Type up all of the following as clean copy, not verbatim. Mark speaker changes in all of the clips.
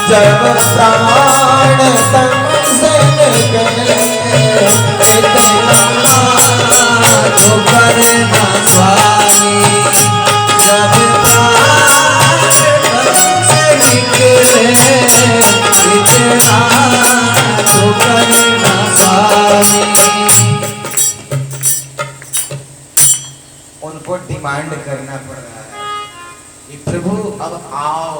Speaker 1: जब प्राण तन से निकले इतना तो करना स्वामी। जब प्राण तन से निकले इतना तो करना स्वामी। उनको डिमांड करना पड़ रहा है कि प्रभु अब आओ,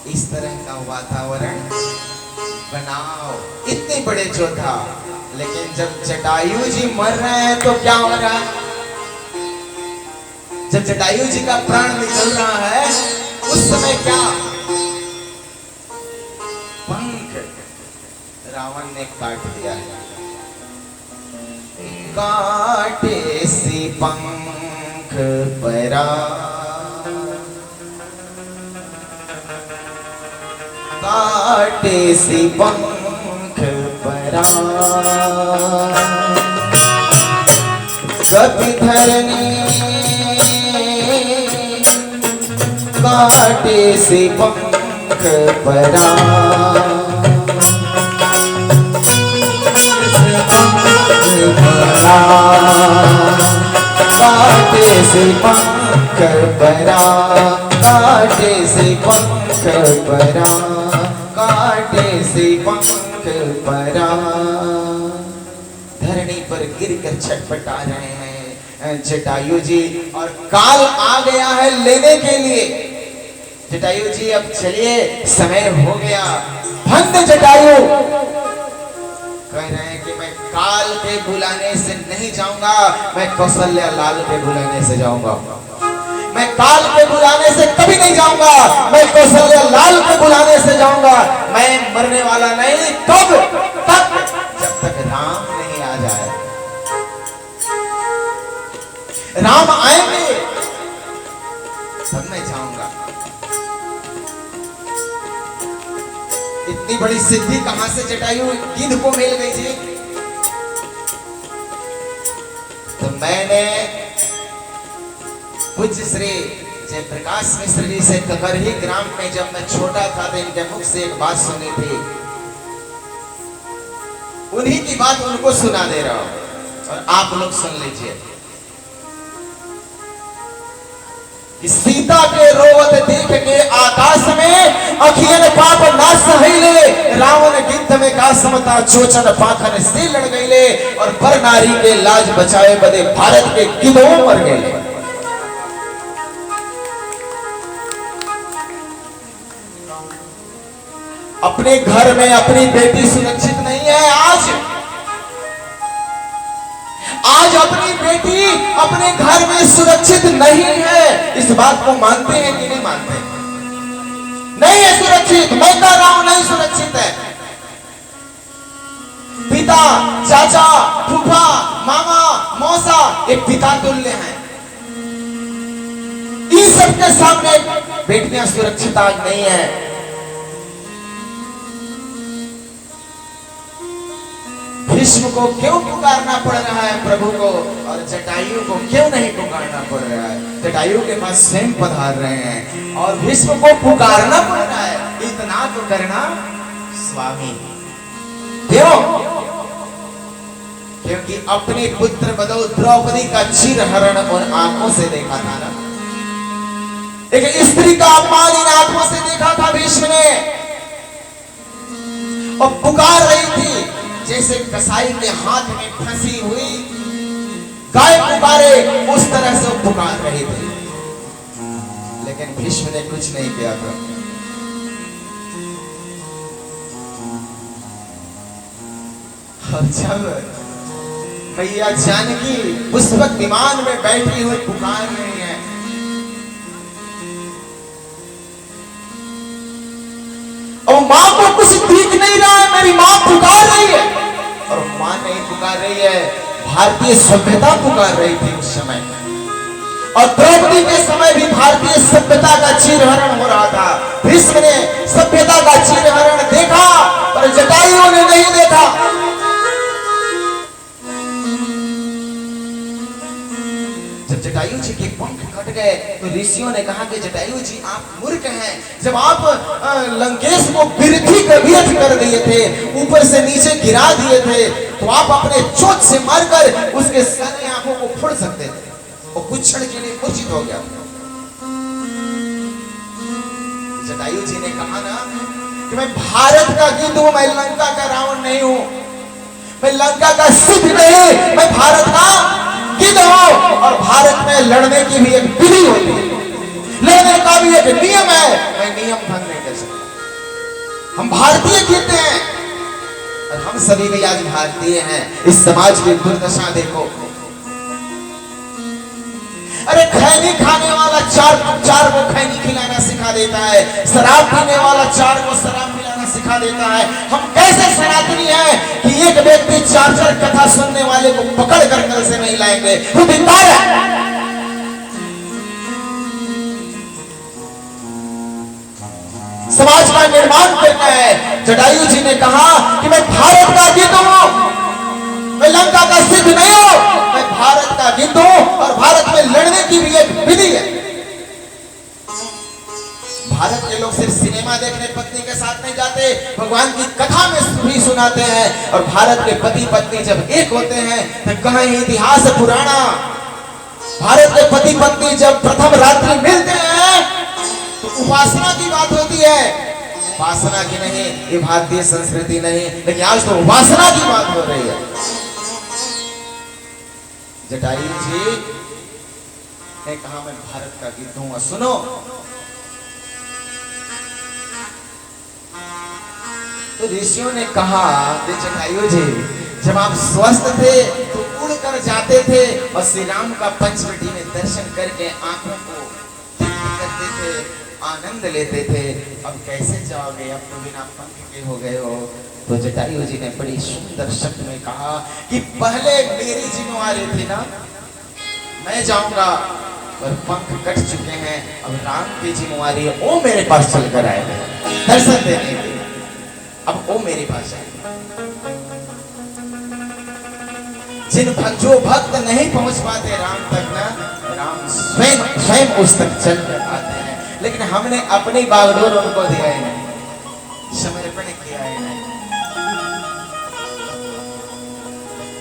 Speaker 1: इस तरह का वातावरण बनाओ। इतने बड़े योद्धा, लेकिन जब जटायु जी मर रहे हैं तो क्या हो रहा है? जब जटायु जी का प्राण निकल रहा है उस समय क्या? पंख रावण ने काट दिया है। काटे सी पंख परा, काटे सी पंख परा। कपि धरनी काटे सी पंख परा। काटे से पंख परा, काटे से पंख परा, काटे से पंख परा। धरनी पर गिरकर छटपटा रहे हैं जटायु जी, और काल आ गया है लेने के लिए। जटायु जी अब चलिए, समय हो गया। भंग जटायु कह रहे हैं कि मैं काल के बुलाने से नहीं जाऊंगा, मैं कौशल्या लाल के बुलाने से जाऊंगा। मैं काल के बुलाने से कभी नहीं जाऊंगा, मैं कौशल्या लाल के बुलाने से जाऊंगा। मैं मरने वाला नहीं, कब तक? जब तक राम नहीं आ जाए। राम आएंगे तब मैं जाऊंगा। इतनी बड़ी सिद्धि कहां से जटायु गिद्ध को मिल गई थी? तो मैंने पूज्य श्री जयप्रकाश मिश्र जी से ककरही ग्राम में जब मैं छोटा था तो इनके मुख से एक बात सुनी थी, उन्हीं की बात उनको सुना दे रहा हूं और आप लोग सुन लीजिए। कि सीता के रोवत देख के आकाश में अखियन पाप ना सहिले, रावण गिद्ध में का समता चोचन पाखन से लड़ गईले, और पर नारी के लाज बचाए बदे भारत के गिद्धों मर गए। अपने घर में अपनी बेटी सुरक्षित नहीं है। आज अपनी बेटी अपने घर में सुरक्षित नहीं है। इस बात को मानते हैं कि नहीं मानते? नहीं है सुरक्षित। मैं कह रहा हूं नहीं सुरक्षित है। पिता, चाचा, फूफा, मामा, मौसा एक पिता तुल्य हैं। इन सबके सामने बेटियां सुरक्षित आज नहीं है। भीष्म को क्यों पुकारना पड़ रहा है प्रभु को, और जटायु को क्यों नहीं पुकारना पड़ रहा है? जटायु के पास स्वयं पधार रहे हैं और भीष्म को पुकारना पड़ रहा है। इतना तो करना स्वामी। क्यों? क्योंकि अपने पुत्र बधू द्रौपदी का चिरहरण उन आंखों से देखा था ना। एक स्त्री का अपमान इन आंखों से देखा था भीष्म ने, और पुकार रही थी जैसे कसाई के हाथ में फंसी हुई गाय पुकारे, उस तरह से वो पुकार रही थी। लेकिन भीष्म ने कुछ नहीं किया था। और जब मैया जानकी उस वक्त विमान में बैठी हुई पुकार रही है, और मां को कुछ दिख नहीं रहा है, मेरी मां पुकार रही है, और मां नहीं पुकार रही है, भारतीय सभ्यता पुकार रही थी उस समय। और द्रौपदी के समय भी भारतीय सभ्यता का चीरहरण हो रहा था। भीष्म ने सभ्यता का चीरहरण देखा, पर जटायु ने नहीं देखा। जब जटायु जी के पंख कट गए तो ऋषियों ने कहा कि जटायु जी आप मूर्ख हैं। जब आप लंकेश को बिरथी कर दिए थे, ऊपर से नीचे गिरा दिए थे, तो आप अपने चोट से मारकर उसके सारी आंखों को फोड़ सकते थे। वो कुछ क्षण के लिए मूर्छित हो गया। जटायु जी ने कहा ना कि मैं भारत का गिद्ध हूं, मैं लंका का रावण नहीं हूं, मैं लंका का सिद्ध नहीं, मैं भारत का गिद्ध हूं। और भारत में लड़ने की भी एक विधि होती है, लड़ने का भी एक नियम है, मैं नियम भंग नहीं कर सकता। हम भारतीय गिद्ध हैं और हम सभी भी आज भारतीय हैं। इस समाज की दुर्दशा देखो। अरे खैनी खाने वाला चार को खैनी खिलाना सिखा देता है, शराब पीने वाला चार को शराब पिलाना सिखा देता है। हम कैसे सनातनी हैं कि एक व्यक्ति चार कथा सुनने वाले को पकड़ कर कल से नहीं लाएंगे? वो धिक्कार है। समाज का निर्माण करना है। जटायु जी ने कहा कि मैं भारत का गिद्ध हूं, मैं लंका का सिद्ध नहीं हूं, मैं भारत का गिद्ध हूं। और भारत में लड़ने की भी एक विधि है। भारत के लोग सिर्फ सिनेमा देखने पत्नी के साथ नहीं जाते, भगवान की कथा में भी सुनाते हैं। और भारत के पति पत्नी जब एक होते हैं तो कहां इतिहास पुराना, भारत के पति पत्नी जब प्रथम रात्रि मिलते हैं तो उपासना की बात होती है। उपासना की नहीं, ये भारतीय संस्कृति नहीं, लेकिन आज तो उपासना की बात हो रही है। जटायु जी ने कहा मैं भारत का गिद्ध हूं। सुनो, तो ऋषियों ने कहा जटायु जी जब आप स्वस्थ थे तो उड़ कर जाते थे और श्री राम का पंचवटी में दर्शन करके आंखों को तृप्त करते थे, आनंद लेते थे। अब कैसे जाओगे? अब तो बिना पंख के हो गए हो। तो जटायु जी ने बड़ी सुंदर शब्द में कहा कि पहले मेरी जिम्मेवारी थी ना, मैं जाऊंगा, पर पंख कट चुके हैं, अब राम की जिम्मेवारी है। वो मेरे पास चलकर आए दर्शन देने के, अब वो मेरे पास आए। जो भक्त नहीं पहुंच पाते राम तक ना, राम स्वयं उस तक चल पाते हैं। लेकिन हमने अपनी बागडोर उनको दिया है नहीं, समर्पण किया है नहीं।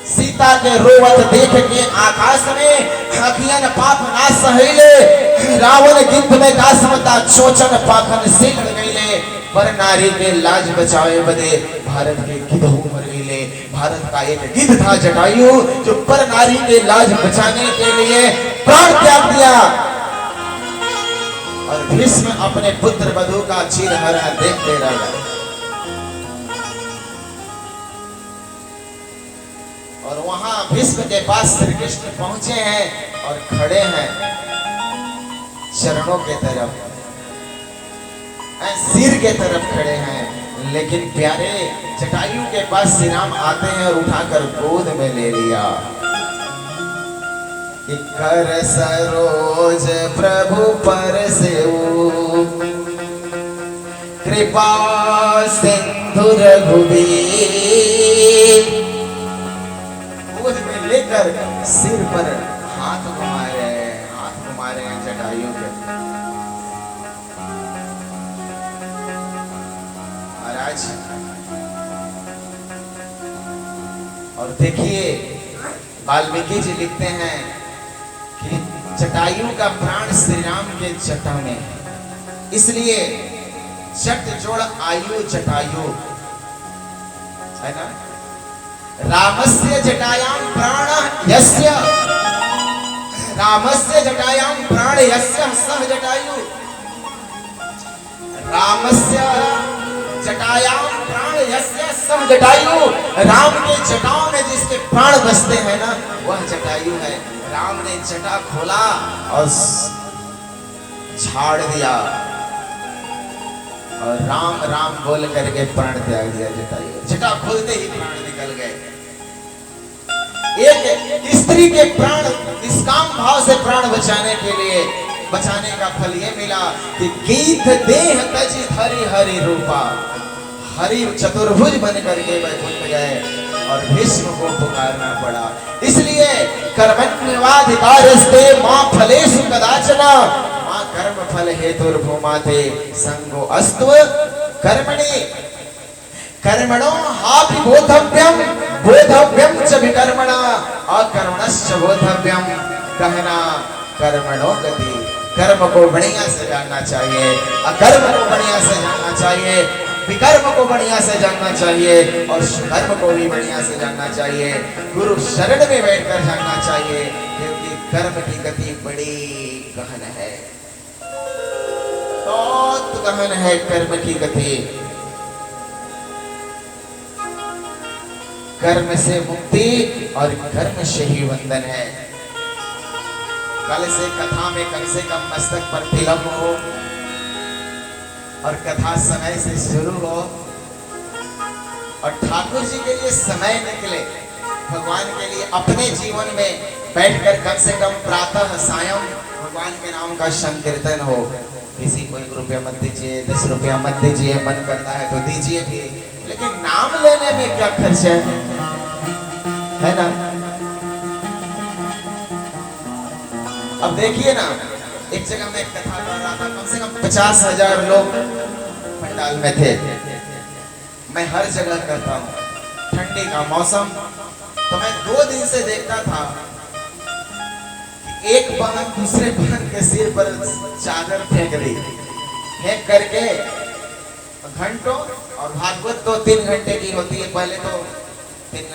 Speaker 1: सीता के रोवत देख के आकाश में अखियन पाप ना सहेले, रावण गिद्ध में का समता चोचन पाखन से लड़ गईले। पर नारी के लाज बचावे बदे भारत के गिद्ध मर गईले। भारत का एक गिद्ध था जटायु, जो पर नारी के लाज बचाने के लिए प्राण त्याग दिया। और भीष्म अपने पुत्र वधू का चीरहरण देखते रह गए। और वहां भीष्म के पास श्री कृष्ण पहुंचे हैं और खड़े हैं चरणों के तरफ, सिर के तरफ खड़े हैं। लेकिन प्यारे जटायु के पास श्री राम आते हैं और उठाकर गोद में ले लिया। कर सरोज प्रभु पर सेऊ, कृपा सिंधु रघुवीर। गोद में लेकर सिर पर हाथ घुमा रहे हैं जटायु के। महाराज और देखिए वाल्मीकि जी लिखते हैं कि जटायु का प्राण श्री राम के जटा में है, इसलिए जट जोड़ आयु जटायु है ना। रामस्य जटायाम प्राण यस्य, रामस्य जटायाम प्राण यस्य सह जटायु। रामस्य जटायाम प्राण यस्य सम जटायु, राम के जटाओं में जिसके प्राण बसते हैं ना, वह जटायु है। राम ने जटा खोला और झाड़ दिया और राम राम बोल करके प्राण त्याग दिया जटायु। जटा खोलते ही प्राण निकल गए। एक स्त्री के प्राण निष्काम भाव से प्राण बचाने के लिए, बचाने का फल ये मिला कि गीत देह तज हरि हरि रूपा, हरि चतुर्भुज बन करके वैकुंठ गए और भीष्म को पुकारना पड़ा। इसलिए कर्मण्यवाधिकारस्ते मां फलेषु कदाचन, मां कर्म फल हेतुर्भूमाते संगो अस्तु कर्मणि, कर्मणो हापि बोधव्यम, बोधव्यम च विकर्मणा, अकर्मणश्च बोधव्यम, कहना कर्मणो गति। कर्म को बढ़िया से जानना चाहिए, अकर्म को बढ़िया से जानना चाहिए, विकर्म को बढ़िया से जानना चाहिए और कर्म को भी बढ़िया से जानना चाहिए। गुरु शरण में बैठकर जानना चाहिए, क्योंकि कर्म की गति बड़ी गहन है, बहुत गहन है कर्म की गति। कर्म से मुक्ति और कर्म से ही बंधन है। कल से कथा में कम से कम मस्तक पर तिलक हो और कथा समय से शुरू हो और ठाकुर जी के लिए समय निकले, भगवान के लिए अपने जीवन में बैठकर कम से कम प्रातः सायं भगवान के नाम का संकीर्तन हो। किसी को 1 रुपया मत दीजिए, 10 रुपया मत दीजिए, मन करता है तो दीजिए भी, लेकिन नाम लेने में क्या खर्चा है ना। अब देखिए ना, एक जगह मैं कथा कर रहा था, कम से कम 50,000 लोग पंडाल में थे। मैं हर जगह करता हूँ, ठंडी का मौसम, तो मैं 2 दिन से देखता था कि एक बहन दूसरे बहन के सिर पर चादर फेंक रही, फेंक करके घंटों, और भागवत तो 3 घंटे की होती है, पहले तो 3 घंटे